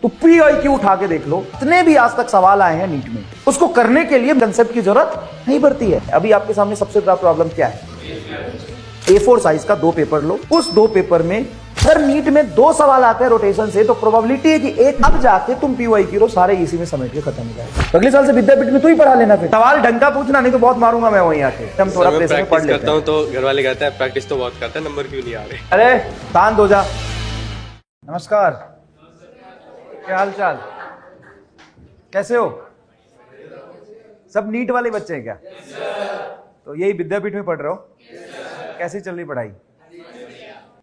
तो PYQ उठा के देख लो, इतने भी आज तक सवाल आए हैं नीट में, उसको करने के लिए कंसेप्ट की जरूरत नहीं पड़ती है। अभी आपके सामने सबसे बड़ा प्रॉब्लम क्या है? A4 साइज का 2 पेपर लो, उस 2 पेपर में अगर नीट में 2 सवाल आते हैं रोटेशन से, तो प्रोबेबिलिटी है कि एक अब जाके तुम PYQ लो सारे इसी में समेट के खत्म हो जाएगा। अगले साल से विद्यापीठ में तू ही पढ़ा लेना, फिर सवाल ढंग का पूछना, नहीं तो बहुत मारूंगा मैं वहीं आके। हम थोड़ा प्रेशर में पढ़ लेते हैं। करता हूं तो घर वाले कहते हैं प्रैक्टिस तो बहुत करता है, नंबर क्यों नहीं आ रहे? अरे शांत हो जा। नमस्कार, क्या हाल चाल, कैसे हो? सब नीट वाले बच्चे हैं क्या? तो यही विद्यापीठ में पढ़ रहे हो? कैसी चल रही पढ़ाई?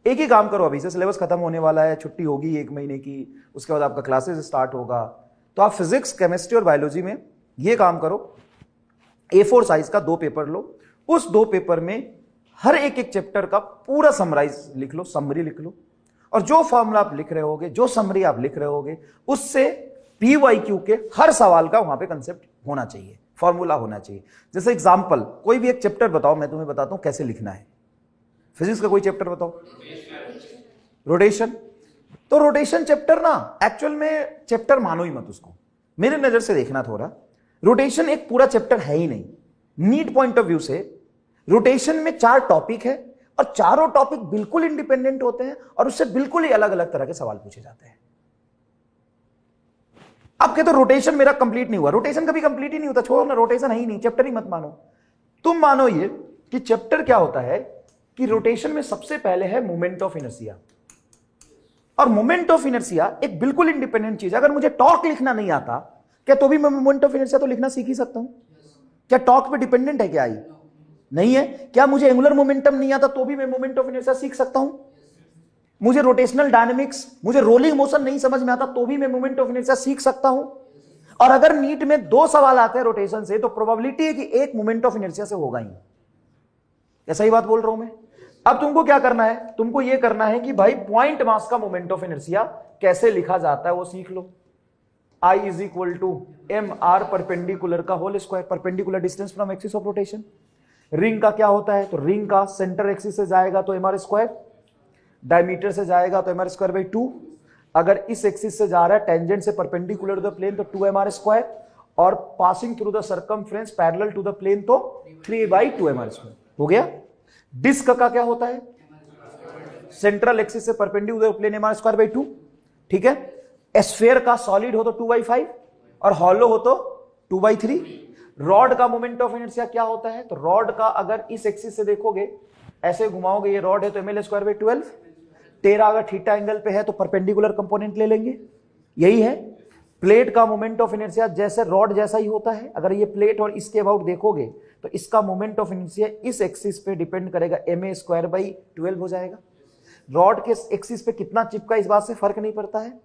एक ही काम करो, अभी से सिलेबस खत्म होने वाला है, छुट्टी होगी 1 महीने की, उसके बाद आपका क्लासेस स्टार्ट होगा, तो आप फिजिक्स, केमिस्ट्री और बायोलॉजी में ये काम करो, A4 साइज का 2 पेपर लो, उस 2 पेपर में हर एक चैप्टर का पूरा समराइज लिख लो, समरी लिख लो, और जो फॉर्मूला आप लिख रहे होगे, जो समरी आप लिख रहे होगे, उससे PYQ के हर सवाल का वहां पे कंसेप्ट होना चाहिए, फॉर्मूला होना चाहिए। जैसे एग्जांपल, कोई भी एक चैप्टर बताओ, मैं तुम्हें बताता हूं कैसे लिखना है। फिजिक्स का कोई चैप्टर बताओ। रोटेशन। तो रोटेशन चैप्टर ना, एक्चुअल में चैप्टर मानो ही मत उसको, मेरे नजर से देखना थोड़ा। रोटेशन एक पूरा चैप्टर है ही नहीं। नीट पॉइंट ऑफ व्यू से रोटेशन में 4 टॉपिक है, और चारों टॉपिक बिल्कुल इंडिपेंडेंट होते हैं, और उससे बिल्कुल ही अलग अलग तरह के सवाल पूछे जाते हैं। आप कहते हो रोटेशन मेरा कंप्लीट नहीं हुआ, रोटेशन कभी कंप्लीट ही नहीं होता, छोड़ो ना, रोटेशन है ही नहीं, चैप्टर ही मत मानो। तुम मानो ये कि चैप्टर क्या होता है कि रोटेशन में सबसे पहले है मोमेंट ऑफ इनर्शिया, और मोमेंट ऑफ इनर्शिया एक बिल्कुल इंडिपेंडेंट चीज है। अगर मुझे टॉर्क लिखना नहीं आता क्या, तो भी मैं मोमेंट ऑफ इनर्शिया तो लिखना सीख ही सकता हूं। क्या टॉर्क पे डिपेंडेंट है क्या? आई नहीं है। क्या मुझे एंगुलर मोमेंटम नहीं आता तो भी मैं मोमेंट ऑफ इनर्शिया सीख सकता हूं? मुझे रोटेशनल डायनेमिक्स, मुझे रोलिंग मोशन नहीं समझ में आता तो भी मैं मोमेंट ऑफ इनर्शिया सीख सकता हूं। और अगर नीट में 2 सवाल आते हैं रोटेशन से, तो प्रोबेबिलिटी है कि एक मोमेंट ऑफ इनर्शिया से होगा ही। क्या सही बात बोल रहा हूं मैं? अब तुमको क्या करना है? तुमको यह करना है कि भाई पॉइंट मास का मोमेंट ऑफ इनर्शिया कैसे लिखा जाता है वो सीख लो। I is equal to mr perpendicular का whole square, perpendicular distance from axis of rotation. Ring का क्या होता है? तो रिंग का सेंटर एक्सिस से जाएगा तो mr स्क्वायर, डायमीटर से जाएगा तो mr स्क्वायर बाई 2। अगर इस एक्सिस से जा रहा है टेंजेंट से परपेंडिकुलर टू द प्लेन तो 2mr स्क्वायर, और passing through the circumference parallel to the plane तो 3/2mr स्क्वायर। हो गया। डिस्क का क्या होता है? सेंट्रल एक्सिस से perpendicular plane mr square by 2। ठीक है। स्फीयर का सॉलिड हो तो 2/5, और हॉलो हो तो 2/3। रॉड का मोमेंट ऑफ इनर्शिया क्या होता है? तो रॉड का अगर इस एक्सिस से देखोगे, ऐसे घुमाओगे, ये रॉड है तो ml स्क्वायर बाई 12। तेरा अगर थीटा एंगल पे है तो परपेंडिकुलर कंपोनेंट ले लेंगे, यही है। प्लेट का मोमेंट ऑफ इनर्शिया जैसे रॉड जैसा ही होता है। अगर ये प्लेट और इसके अबाउट देखोगे तो इसका मोमेंट ऑफ इनर्शिया इस एक्सिस पे डिपेंड करेगा, ma स्क्वायर बाई 12 हो जाएगा। रॉड के एक्सिस पे कितना चिपका इस बात से फर्क नहीं पड़ता है।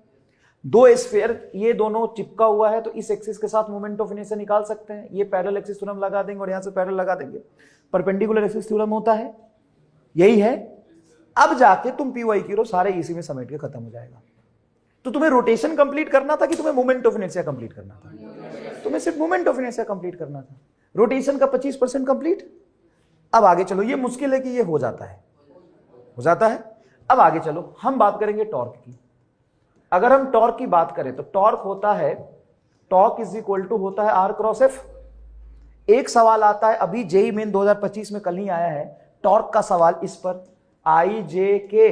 2 स्फीयर ये दोनों चिपका हुआ है तो इस एक्सिस के साथ मोमेंट ऑफ इनर्शिया निकाल सकते हैं। ये पैरेलल एक्सिस थ्योरम लगा देंगे और यहां से पैरेलल लगा देंगे, परपेंडिकुलर एक्सिस थ्योरम होता है, यही है। अब जाके तुम PYQ सारे इसी में समेट के खत्म हो जाएगा। तो तुम्हें रोटेशन कंप्लीट करना था कि तुम्हें मोमेंट ऑफ इनर्शिया कंप्लीट करना था? तुम्हें सिर्फ मोमेंट ऑफ इनर्शिया कंप्लीट करना था। रोटेशन का 25% कंप्लीट। अब आगे चलो, ये मुश्किल है कि ये हो जाता है, हो जाता है। अब आगे चलो, हम बात करेंगे टॉर्क की। अगर हम टॉर्क की बात करें तो टॉर्क होता है, टॉर्क इज इक्वल टू होता है R क्रॉस F। एक सवाल आता है अभी जेईई मेन 2025 में, कल ही आया है टॉर्क का सवाल इस पर। IJK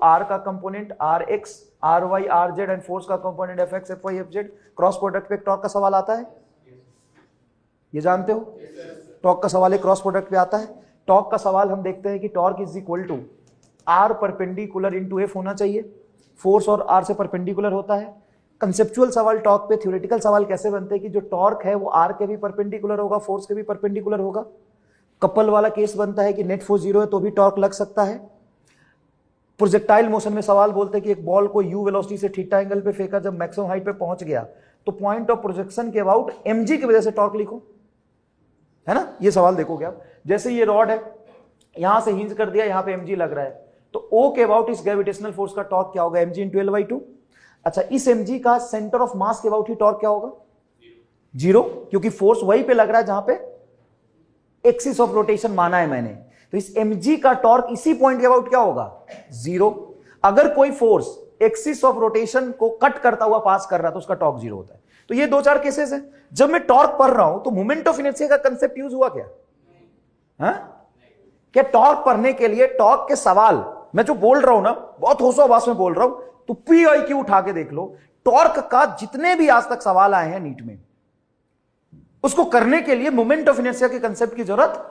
R का component RX, RY, RZ and force का component FX, FY, FZ, cross product पे टॉर्क का सवाल आता है, ये जानते हो? टॉर्क का सवाल एक क्रॉस प्रोडक्ट पे आता है। टॉर्क का सवाल हम देखते हैं कि torque is equal to R perpendicular into F होना चाहिए। फोर्स और R से परपेंडिकुलर होता है। कंसेप्चुअल सवाल टॉर्क पे, थ्योरेटिकल सवाल कैसे बनते हैं कि जो टॉर्क है वो R के भी परपेंडिकुलर होगा, फोर्स के भी परपेंडिकुलर होगा। कपल वाला केस बनता है कि नेट फोर्स 0 है तो भी टॉर्क लग सकता है। प्रोजेक्टाइल मोशन में सवाल बोलते हैं कि एक बॉल को u वेलोसिटी से थीटा एंगल पे फेंका, जब मैक्सिमम हाइट पे पहुंच गया तो पॉइंट ऑफ प्रोजेक्शन के अबाउट mg की वजह से टॉर्क लिखो, है ना? ये सवाल देखोगे आप। जैसे ये रॉड है, यहां से हिंज कर दिया, यहां पे mg लग रहा है, तो O के अबाउट इस ग्रेविटेशनल फोर्स का टॉर्क क्या होगा? mg × L/2। अच्छा, इस mg का सेंटर ऑफ मास के अबाउट ही टॉर्क क्या होगा? 0, क्योंकि फोर्स वहीं पे लग रहा है जहां पे एक्सिस ऑफ रोटेशन माना है मैंने। तो इस mg का टॉर्क इसी पॉइंट के अबाउट क्या होगा? 0। अगर कोई फोर्स एक्सिस ऑफ रोटेशन को कट करता हुआ पास कर रहा तो उसका टॉर्क 0 होता है। तो ये 2-4 केसेस हैं। जब मैं टॉर्क पढ़ रहा हूं तो मोमेंट ऑफ इनर्शिया का कंसेप्ट यूज हुआ क्या? क्या टॉर्क पढ़ने के लिए टॉर्क के सवाल मैं जो बोल रहा हूं ना, बहुत होशोहवास में बोल रहा हूं, तो PIQ उठा के देख लो, टॉर्क का जितने भी आज तक सवाल आए हैं नीट में, उसको करने के लिए मोमेंट ऑफ इनर्शिया के कंसेप्ट की जरूरत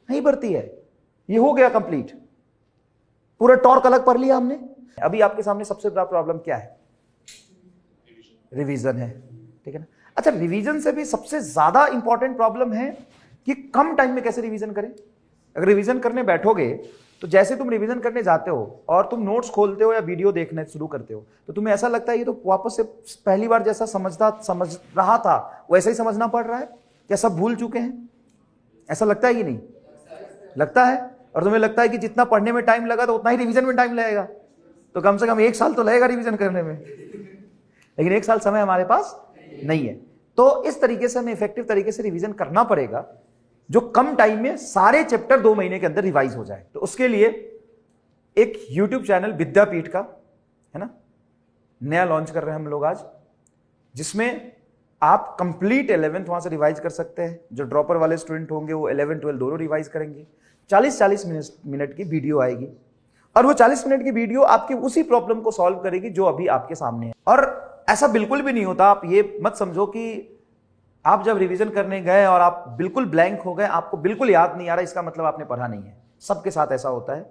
नहीं पड़ती है। ये हो गया कंप्लीट, पूरा टॉर्क अलग पढ़ लिया हमने। अभी आपके सामने सबसे बड़ा प्रॉब्लम क्या है? रिवीजन है, ठीक है ना। अच्छा, रिवीजन से भी सबसे ज्यादा इंपॉर्टेंट प्रॉब्लम है कि कम टाइम में कैसे रिवीजन करें। अगर रिवीजन करने बैठोगे तो जैसे तुम रिवीजन करने जाते हो और तुम नोट्स खोलते हो या वीडियो देखना शुरू करते हो तो तुम्हें ऐसा लगता है ये तो वापस से पहली बार जैसा समझ रहा था वैसा ही समझना पड़ रहा है, क्या सब भूल चुके हैं? ऐसा लगता है कि नहीं लगता है? और तुम्हें लगता है कि जितना पढ़ने में टाइम लगा तो उतना ही रिवीजन में टाइम लगेगा, तो कम से कम 1 साल तो लगेगा रिवीजन करने में, लेकिन 1 साल समय हमारे पास नहीं है। तो इस तरीके से हमें इफेक्टिव तरीके से रिवीजन करना पड़ेगा जो कम टाइम में सारे चैप्टर 2 महीने के अंदर रिवाइज हो जाए। तो उसके लिए एक YouTube चैनल विद्यापीठ का है ना, नया लॉन्च कर रहे हैं हम लोग आज, जिसमें आप कंप्लीट 11th वहां से रिवाइज कर सकते हैं। जो ड्रॉपर वाले स्टूडेंट होंगे वो 11 12 दोनों रिवाइज करेंगे। 40-40 मिनट की वीडियो आएगी और वो 40 मिनट की वीडियो आपकी उसी प्रॉब्लम को सॉल्व करेगी जो अभी आपके सामने है। और ऐसा बिल्कुल भी नहीं होता, आप ये मत समझो कि आप जब रिवीजन करने गए और आप बिल्कुल ब्लैंक हो गए, आपको बिल्कुल याद नहीं आ रहा, इसका मतलब आपने पढ़ा नहीं है। सबके साथ ऐसा होता है।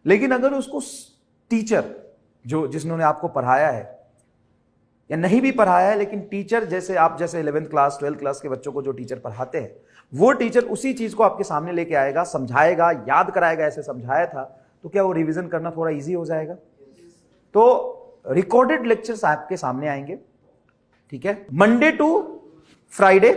लेकिन अगर उसको टीचर जिन्होंने आपको पढ़ाया है या नहीं भी पढ़ाया है, लेकिन टीचर जैसे आप जैसे 11th क्लास 12th क्लास के बच्चों को जो टीचर पढ़ाते हैं, वो टीचर उसी चीज को आपके सामने लेके आएगा, समझाएगा, याद कराएगा, ऐसे समझाया था, तो क्या वो रिवीजन करना थोड़ा ईजी हो जाएगा। तो रिकॉर्डेड लेक्चर्स आपके सामने आएंगे, ठीक है। मंडे टू फ्राइडे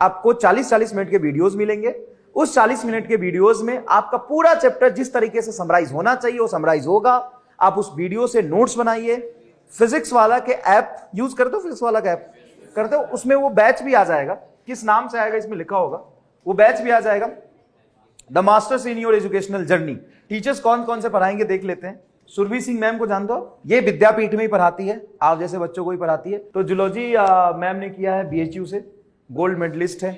आपको 40-40 मिनट के वीडियोस मिलेंगे। उस 40 मिनट के वीडियोस में आपका पूरा चैप्टर जिस तरीके से समराइज होना चाहिए वो समराइज होगा। आप उस वीडियो से नोट्स बनाइए। फिजिक्स वाला के ऐप यूज करते हो? फिजिक्स वाला का ऐप करते हो? उसमें वो बैच भी आ जाएगा, किस नाम से आएगा इसमें लिखा होगा, वो बैच भी आ जाएगा, the masters in your educational journey. Teachers कौन कौन से पढ़ाएंगे देख लेते हैं। सुरभि सिंह मैम को जानते हो? ये विद्यापीठ में ही पढ़ाती है, आप जैसे बच्चों को ही पढ़ाती है। तो जूलॉजी मैम ने किया है BHU से, गोल्ड मेडलिस्ट है,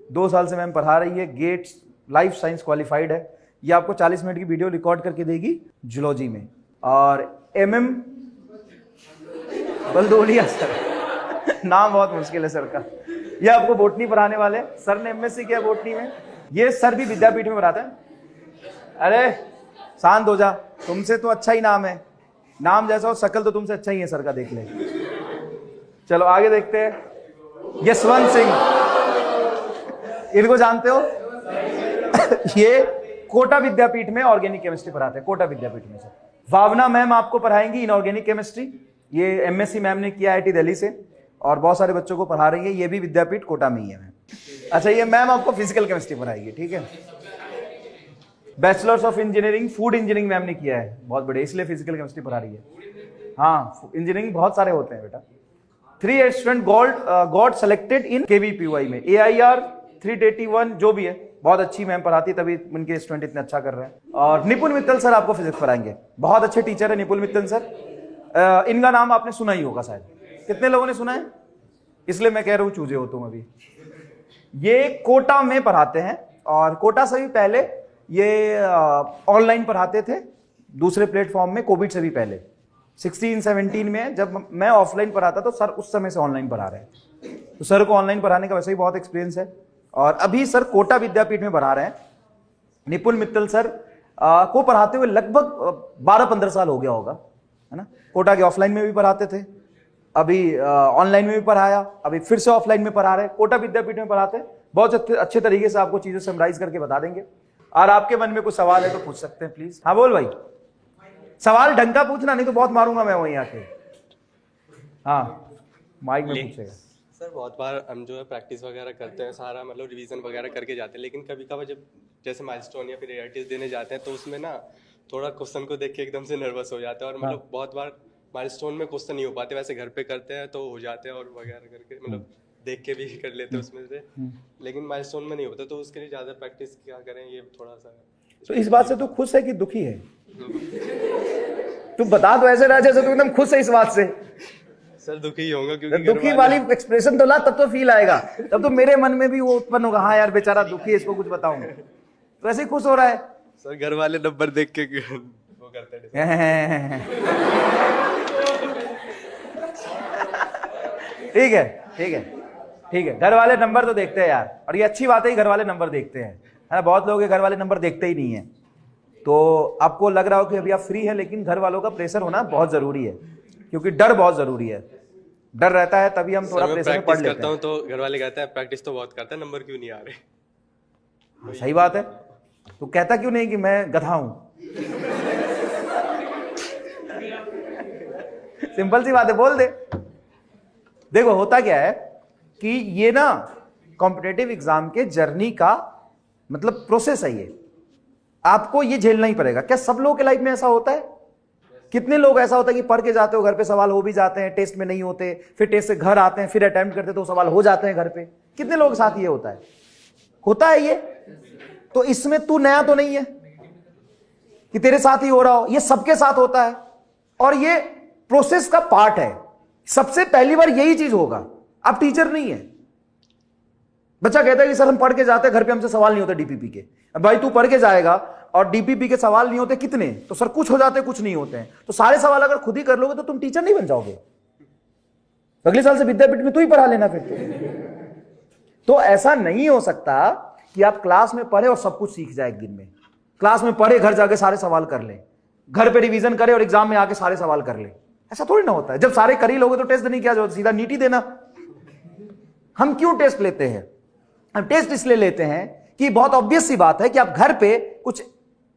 2 साल से मैम पढ़ा रही है, गेट्स लाइफ साइंस क्वालिफाइड है। ये आपको 40 मिनट की वीडियो रिकॉर्ड करके देगी जूलॉजी में। और MM बलदोलिया सर नाम बहुत मुश्किल है सर का, ये आपको बोटनी पढ़ाने वाले। सर ने MSc किया बोटनी में, ये सर भी विद्यापीठ में पढ़ाते हैं। अरे शांत हो जा, तुमसे तो अच्छा ही नाम है, नाम जैसा हो शक्ल तो तुमसे अच्छा ही है सर का, देख ले। चलो आगे देखते हैं। यशवंत सिंह, इनको जानते हो? ये कोटा विद्यापीठ में ऑर्गेनिक केमिस्ट्री पढ़ाते हैं, कोटा विद्यापीठ में सर। भावना मैम आपको पढ़ाएंगी इनऑर्गेनिक केमिस्ट्री, ये MSc मैम ने किया IIT दिल्ली से और बहुत सारे बच्चों को पढ़ा रही है, ये भी विद्यापीठ कोटा में ही है मैम। अच्छा, ये मैम आपको फिजिकल केमिस्ट्री पढ़ाएगी, ठीक है। Bachelors of engineering food engineering ma'am ने किया है, बहुत बड़े, इसलिए फिजिकल केमिस्ट्री पढ़ा रही है। हाँ, इंजीनियरिंग बहुत सारे होते हैं बेटा। 3 student got selected in KVPY में, AIR 381 जो भी है, बहुत अच्छी मैम पढ़ाती है, तभी उनके स्टूडेंट इतने अच्छा कर रहे हैं। और निपुण मित्तल सर आपको फिजिक्स पढ़ाएंगे, बहुत अच्छे टीचर है निपुण मित्तल सर। इनका नाम आपने सुना ही होगा शायद, कितने लोगों ने सुना है? इसलिए मैं कह रहा हूँ चूजे हो तुम अभी। ये कोटा में पढ़ाते हैं और कोटा से भी पहले ये ऑनलाइन पढ़ाते थे दूसरे प्लेटफॉर्म में, कोविड से भी पहले 16-17 में जब मैं ऑफलाइन पढ़ाता तो सर उस समय से ऑनलाइन पढ़ा रहे हैं। तो सर को ऑनलाइन पढ़ाने का वैसे ही बहुत एक्सपीरियंस है और अभी सर कोटा विद्यापीठ में पढ़ा रहे हैं। निपुण मित्तल सर को पढ़ाते हुए लगभग 12-15 साल हो गया होगा, है ना। कोटा के ऑफलाइन में भी पढ़ाते थे, अभी ऑनलाइन में भी पढ़ाया, अभी फिर से ऑफलाइन में पढ़ा रहे हैं। कोटा विद्यापीठ में पढ़ाते हैं, बहुत अच्छे तरीके से आपको चीजें समराइज करके बता देंगे। और आपके मन में कुछ सवाल है तो पूछ सकते हैं प्लीज। हाँ बोल भाई, सवाल ढंग का पूछना, नहीं तो बहुत मारूंगा मैं वहीं आके। हाँ माइक में पूछेगा। सर बहुत बार हम जो है प्रैक्टिस वगैरह करते हैं, सारा मतलब रिवीजन वगैरह करके जाते हैं, लेकिन कभी कभार जब जैसे माइलस्टोन या फिर AITs देने जाते हैं तो उसमें ना थोड़ा क्वेश्चन को देख के एकदम से नर्वस हो जाते हैं और मतलब बहुत बार माइलस्टोन में क्वेश्चन नहीं हो पाते, वैसे घर पे करते हैं तो हो जाते हैं और वगैरह करके मतलब देख के भी कर लेते हैं उसमें से, लेकिन माइलस्टोन में नहीं होता। तो उसके लिए ज़्यादा प्रैक्टिस क्या करें, ये थोड़ा सा। तो इस बात से तो खुश है कि दुखी है? तू बता तो ऐसे रहा जैसे तू एकदम खुश है इस बात से। सर दुखी ही होगा क्योंकि दुखी वाली एक्सप्रेशन तो ला, तब तो फील आएगा, तब तो मेरे मन में भी वो उत्पन्न होगा, हाँ यार बेचारा दुखी है, इसको कुछ बताऊंगा। तो ऐसे ही खुश हो रहा है। सर घर वाले नंबर देख के वो करते हैं। ठीक है ठीक है ठीक है, घर वाले नंबर तो देखते हैं यार, और ये अच्छी बात है कि घर वाले नंबर देखते हैं, है ना। बहुत लोग घर वाले नंबर देखते ही नहीं है। तो आपको लग रहा हो कि अभी आप फ्री है, लेकिन घर वालों का प्रेशर होना बहुत जरूरी है, क्योंकि डर बहुत जरूरी है। डर रहता है तभी हम थोड़ा प्रेशर में पढ़ लेते करता हूं तो घर वाले कहते हैं प्रैक्टिस तो बहुत करता है, नंबर क्यों नहीं आ रहे। हैं। सही बात है। तो कहता क्यों नहीं कि मैं गधा हूं? सिंपल सी बात है, बोल दे। देखो होता क्या है कि ये ना कॉम्पिटेटिव एग्जाम के जर्नी का मतलब प्रोसेस है ये, आपको ये झेलना ही पड़ेगा। क्या सब लोगों के लाइफ में ऐसा होता है? कितने लोग ऐसा होता है कि पढ़ के जाते हो, घर पे सवाल हो भी जाते हैं, टेस्ट में नहीं होते, फिर टेस्ट से घर आते हैं, फिर अटेम्प्ट करते तो सवाल हो जाते हैं घर पे। कितने लोगों के साथ ये होता है? होता है ये। तो इसमें तू नया तो नहीं है कि तेरे साथ ही हो रहा हो, ये सबके साथ होता है और ये प्रोसेस का पार्ट है। सबसे पहली बार यही चीज होगा। आप टीचर नहीं है। बच्चा कहता है कि सर हम पढ़ के जाते हैं, घर पे हमसे सवाल नहीं होते डीपीपी के। अब भाई तू पढ़ के जाएगा और डीपीपी के सवाल नहीं होते कितने, तो सर कुछ हो जाते कुछ नहीं होते हैं। तो सारे सवाल अगर खुद ही कर लोगे तो तुम टीचर नहीं बन जाओगे। अगले साल से विद्यापीठ में तू ही पढ़ा लेना फिर। तो ऐसा नहीं हो सकता कि आप क्लास में पढ़े और सब कुछ सीख जाए एक दिन में। क्लास में पढ़े, घर जाके सारे सवाल कर ले, घर पे रिवीजन करे और एग्जाम में आके सारे सवाल कर ले। ऐसा थोड़ी ना होता है। जब सारे कर ही लोगे तो टेस्ट देने की क्या जरूरत, सीधा नीट ही देना। हम क्यों टेस्ट लेते हैं? हम टेस्ट इसलिए लेते हैं कि बहुत ऑब्वियस सी बात है कि आप घर पे कुछ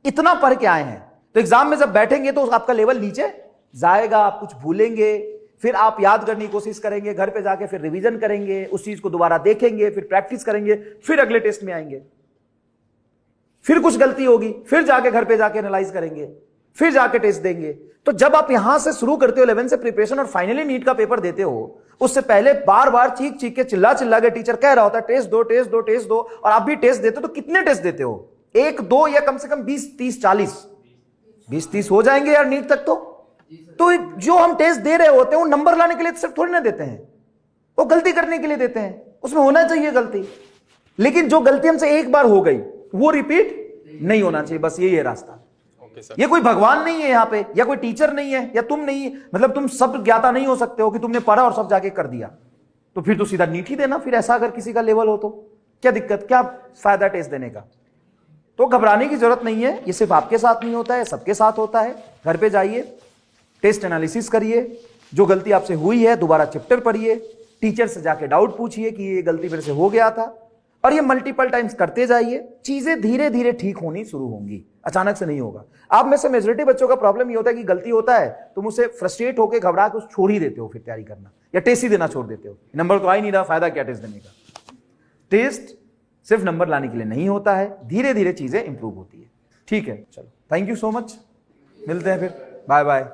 इतना पढ़ के आए हैं, तो एग्जाम में जब बैठेंगे तो आपका लेवल नीचे जाएगा, आप कुछ भूलेंगे, फिर आप याद करने की कोशिश करेंगे, घर पे जाके फिर रिवीजन करेंगे, उस चीज को दोबारा देखेंगे, फिर प्रैक्टिस करेंगे, फिर अगले टेस्ट में आएंगे, फिर कुछ गलती होगी, फिर जाके घर पे जाके एनालाइज करेंगे, फिर जाके टेस्ट देंगे। तो जब आप यहां से शुरू करते हो 11 से प्रिपरेशन और फाइनली नीट का पेपर देते हो, उससे पहले बार बार चीख चीख के चिल्ला चिल्ला के टीचर कह रहा होता है टेस्ट दो टेस्ट दो टेस्ट दो, और आप भी टेस्ट देते हो। तो कितने टेस्ट देते हो? 1 2 या कम से कम 20 30 40 20 30 हो जाएंगे यार नीट तक। तो जो हम टेस्ट दे रहे होते हैं वो नंबर लाने के लिए सिर्फ थोड़ी ना देते हैं, वो गलती करने के लिए देते हैं। उसमें होना चाहिए गलती, लेकिन जो गलती हमसे एक बार हो गई वो रिपीट नहीं होना चाहिए। बस यही है रास्ता। ये कोई भगवान नहीं है यहाँ पे, या कोई टीचर नहीं है, या तुम नहीं, मतलब तुम सब ज्ञाता नहीं हो सकते हो कि तुमने पढ़ा और सब जाके कर दिया। तो फिर तो सीधा नीट ही देना। फिर ऐसा अगर किसी का लेवल हो तो क्या दिक्कत, क्या फायदा टेस्ट देने का? तो घबराने की जरूरत नहीं है। ये सिर्फ आपके साथ नहीं होता है, सबके साथ होता है। घर पे जाइए, टेस्ट एनालिसिस करिए, जो गलती आपसे हुई है दोबारा चैप्टर पढ़िए, टीचर से जाके डाउट पूछिए कि ये गलती मेरे से हो गया था, और ये मल्टीपल टाइम्स करते जाइए। चीजें धीरे धीरे ठीक होनी शुरू होंगी, अचानक से नहीं होगा। आप में से मेजोरिटी बच्चों का प्रॉब्लम ये होता है कि गलती होता है तुम उसे फ्रस्ट्रेट होकर घबरा के छोड़ ही देते हो, फिर तैयारी करना या टेस्ट ही देना छोड़ देते हो। नंबर तो आ ही नहीं रहा, फायदा क्या टेस्ट देने का? टेस्ट सिर्फ नंबर लाने के लिए नहीं होता है, धीरे धीरे चीजें इंप्रूव होती है। ठीक है, चलो, थैंक यू सो मच, मिलते हैं फिर, बाय बाय।